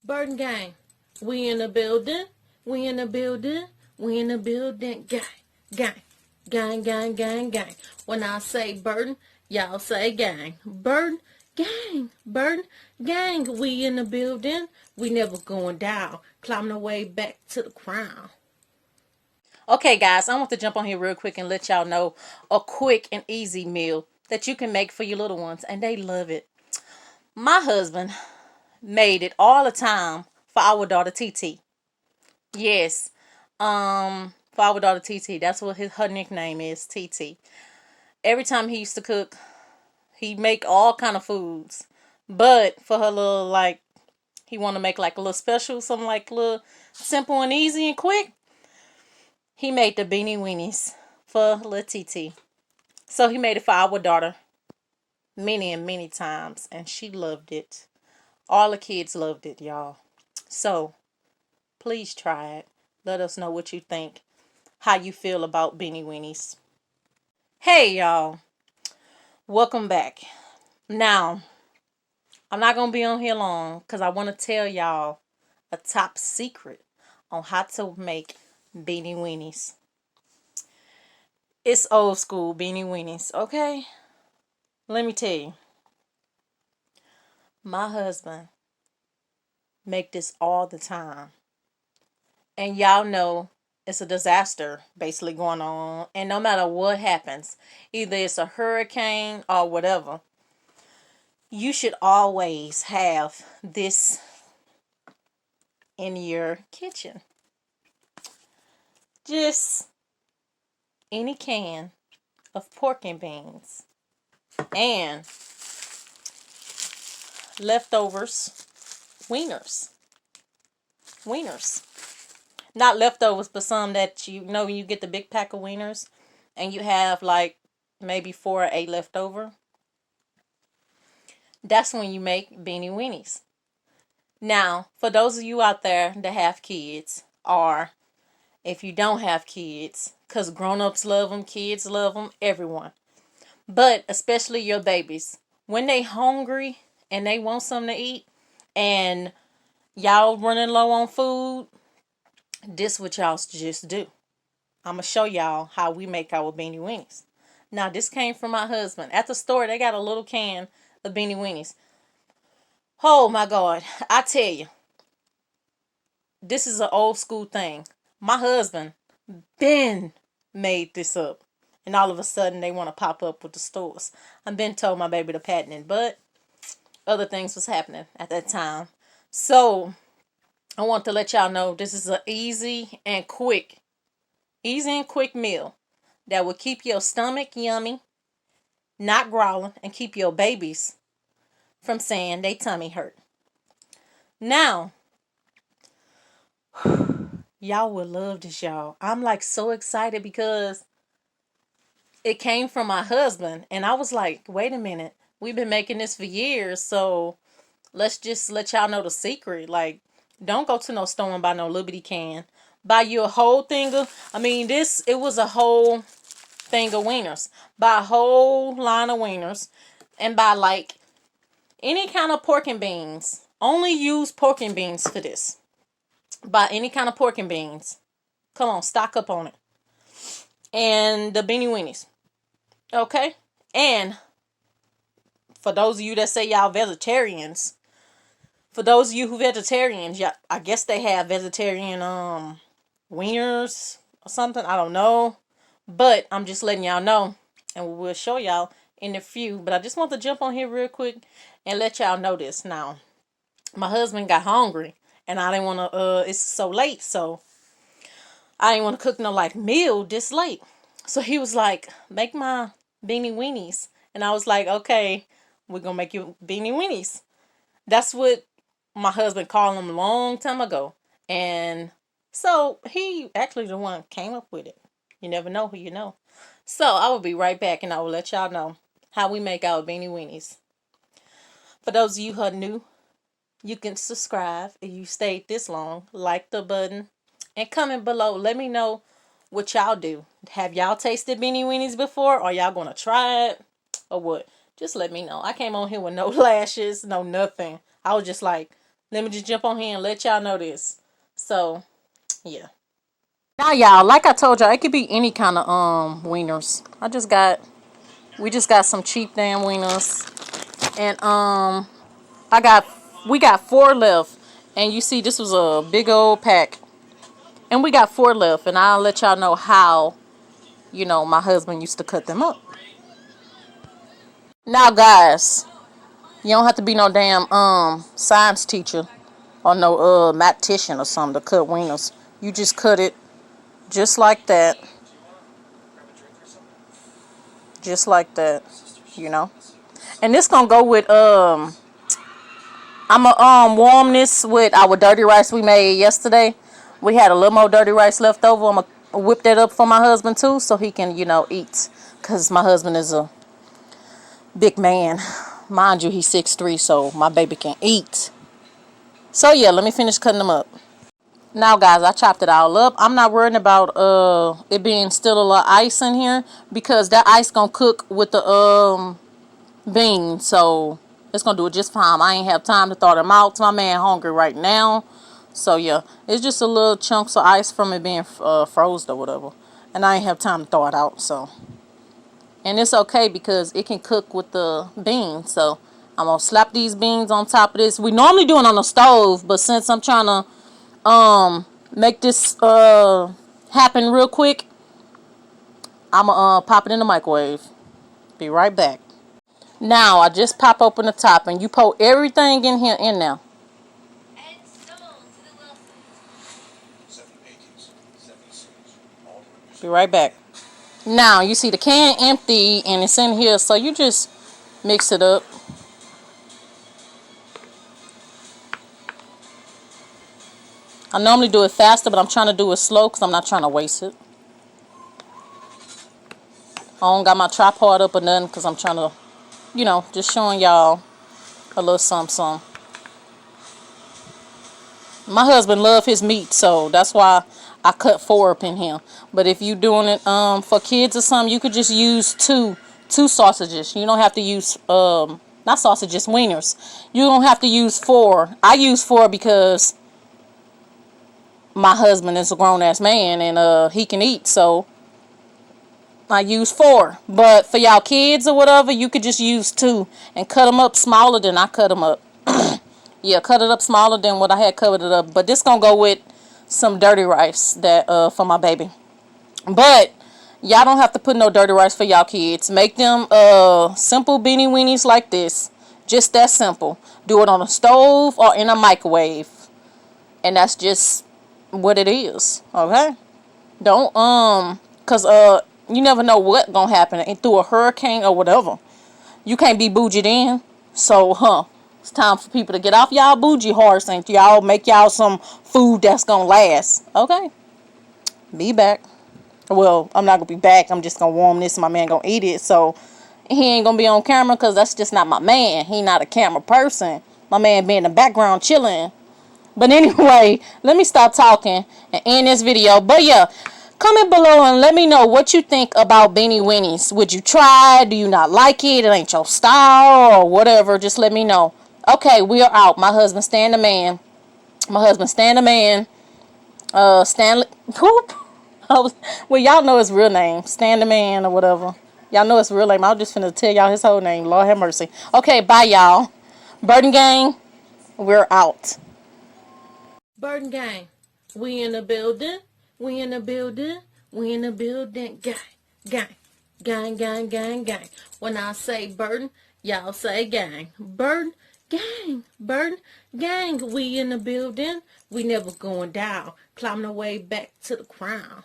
Burden gang. We in the building. We in the building. We in the building. Gang. Gang. Gang, gang, gang, gang. When I say burden, y'all say gang. Burden, gang. Burden, gang. We in the building. We never going down. Climbing the way back to the crown. Okay, guys, I want to jump on here real quick and let y'all know a quick and easy meal that you can make for your little ones, and they love it. My husband made it all the time for our daughter TT. Yes, for our daughter TT. That's what her nickname is, TT. Every time he used to cook, he make all kind of foods, but for her little he want to make like a little special, something like a little simple and easy and quick. He made the Beanie Weenies for little TT. So he made it for our daughter many and many times, and she loved it. All the kids loved it, y'all. So please try it. Let us know what you think, how you feel about Beanie Weenies. Hey, y'all. Welcome back. Now, I'm not going to be on here long because I want to tell y'all a top secret on how to make Beanie Weenies. It's old school Beanie Weenies, okay? Let me tell you. My husband make this all the time. And y'all know it's a disaster basically going on. And no matter what happens, either it's a hurricane or whatever, you should always have this in your kitchen. Just any can of pork and beans and leftovers, wieners. Not leftovers, but some that you know when you get the big pack of wieners and you have like maybe 4 or 8 left over. That's when you make Beanie Weenies. Now, for those of you out there that have kids, or if you don't have kids, because grown-ups love them, kids love them, everyone. But especially your babies. When they hungry and they want something to eat and y'all running low on food, this what y'all just do. I'm going to show y'all how we make our Beanie Weenies. Now, this came from my husband. At the store, they got a little can of Beanie Weenies. Oh, my God. I tell you, this is an old school thing. My husband been made this up. And all of a sudden, they want to pop up with the stores. I've been told my baby to patent it, but other things was happening at that time. So, I want to let y'all know this is an easy and quick meal that will keep your stomach yummy, not growling, and keep your babies from saying they tummy hurt. Now, y'all will love this, y'all. I'm like so excited because it came from my husband, and I was like, wait a minute, we've been making this for years, so let's just let y'all know the secret. Like, don't go to no store and buy no little bitty can. Buy you a whole thing of, it was a whole thing of wieners. Buy a whole line of wieners and buy like any kind of pork and beans. Only use pork and beans for this. Buy any kind of pork and beans. Come on, stock up on it. And the Beanie Weenies. Okay? And for those of you that say y'all vegetarians, for those of you who vegetarians, yeah, I guess they have vegetarian wieners or something. I don't know. But I'm just letting y'all know. And we'll show y'all in a few. But I just want to jump on here real quick and let y'all know this. Now, my husband got hungry. And I didn't want to, it's so late. So, I didn't want to cook no like meal this late. So, he was like, make my Beanie Weenies. And I was like, okay, we're going to make you Beanie Weenies. That's what my husband called them a long time ago. And so he actually the one came up with it. You never know who you know. So I will be right back and I will let y'all know how we make our Beanie Weenies. For those of you who are new, you can subscribe if you stayed this long. Like the button. And comment below. Let me know what y'all do. Have y'all tasted Beanie Weenies before? Or y'all going to try it? Or what? Just let me know. I came on here with no lashes, no nothing. I was just like, Let me just jump on here and let y'all know this. So, yeah. Now, y'all, like I told y'all, it could be any kind of wieners. We just got some cheap damn wieners. And we got 4 left. And you see, this was a big old pack. And we got 4 left. And I'll let y'all know how, my husband used to cut them up. Now, guys, you don't have to be no damn science teacher or no mathematician or something to cut wieners. You just cut it just like that. Just like that. And this gonna go with I'ma warm this with our dirty rice we made yesterday. We had a little more dirty rice left over. I'ma whip that up for my husband too, so he can, eat. Cause my husband is a big man. Mind you, he's 6'3", so my baby can eat. So yeah, let me finish cutting them up. Now, guys, I chopped it all up. I'm not worrying about it being still a little ice in here because that ice gonna cook with the beans, so it's gonna do it just fine. I ain't have time to thaw them out. My man hungry right now, so yeah, it's just a little chunks of ice from it being froze or whatever, and I ain't have time to thaw it out. So, and it's okay because it can cook with the beans. So I'm gonna slap these beans on top of this. We normally do it on the stove, but since I'm trying to make this happen real quick, I'm gonna pop it in the microwave. Be right back. Now I just pop open the top and you pour everything in here in now. Be right back. Now you see the can empty and it's in here, so you just mix it up. I normally do it faster, but I'm trying to do it slow because I'm not trying to waste it. I don't got my tripod up or nothing because I'm trying to, just showing y'all a little something. My husband love his meat, so that's why I cut 4 up in here. But if you doing it for kids or something, you could just use two sausages. You don't have to use not sausages, wieners. You don't have to use 4. I use 4 because my husband is a grown ass man and he can eat, so I use 4. But for y'all kids or whatever, you could just use 2 and cut them up smaller than I cut them up. Yeah, cut it up smaller than what I had covered it up. But this gonna go with some dirty rice that for my baby. But y'all don't have to put no dirty rice for y'all kids. Make them simple beanie weenies like this. Just that simple. Do it on a stove or in a microwave. And that's just what it is. Okay? Don't cause you never know what gonna happen and through a hurricane or whatever. You can't be bougie then. So it's time for people to get off y'all bougie horse and y'all make y'all some food that's gonna last. Okay? Be back. Well, I'm not gonna be back. I'm just gonna warm this and my man gonna eat it. So he ain't gonna be on camera because that's just not my man. He not a camera person. My man be in the background chilling. But anyway, let me stop talking and end this video. But yeah, comment below and let me know what you think about Beanie Weenies. Would you try? Do you not like it? It ain't your style or whatever. Just let me know. Okay, we are out. My husband, Stan the Man. My husband, Stan the Man. Stanley. Poop. Well, y'all know his real name. Stan the Man or whatever. Y'all know his real name. I was just finna tell y'all his whole name. Lord have mercy. Okay, bye, y'all. Burden Gang, we're out. Burden Gang, we in the building. We in the building. We in the building. Gang, gang, gang, gang, gang, gang. When I say burden, y'all say gang. Burden, gang, burden, gang. We in the building. We never going down. Climbing our way back to the crown.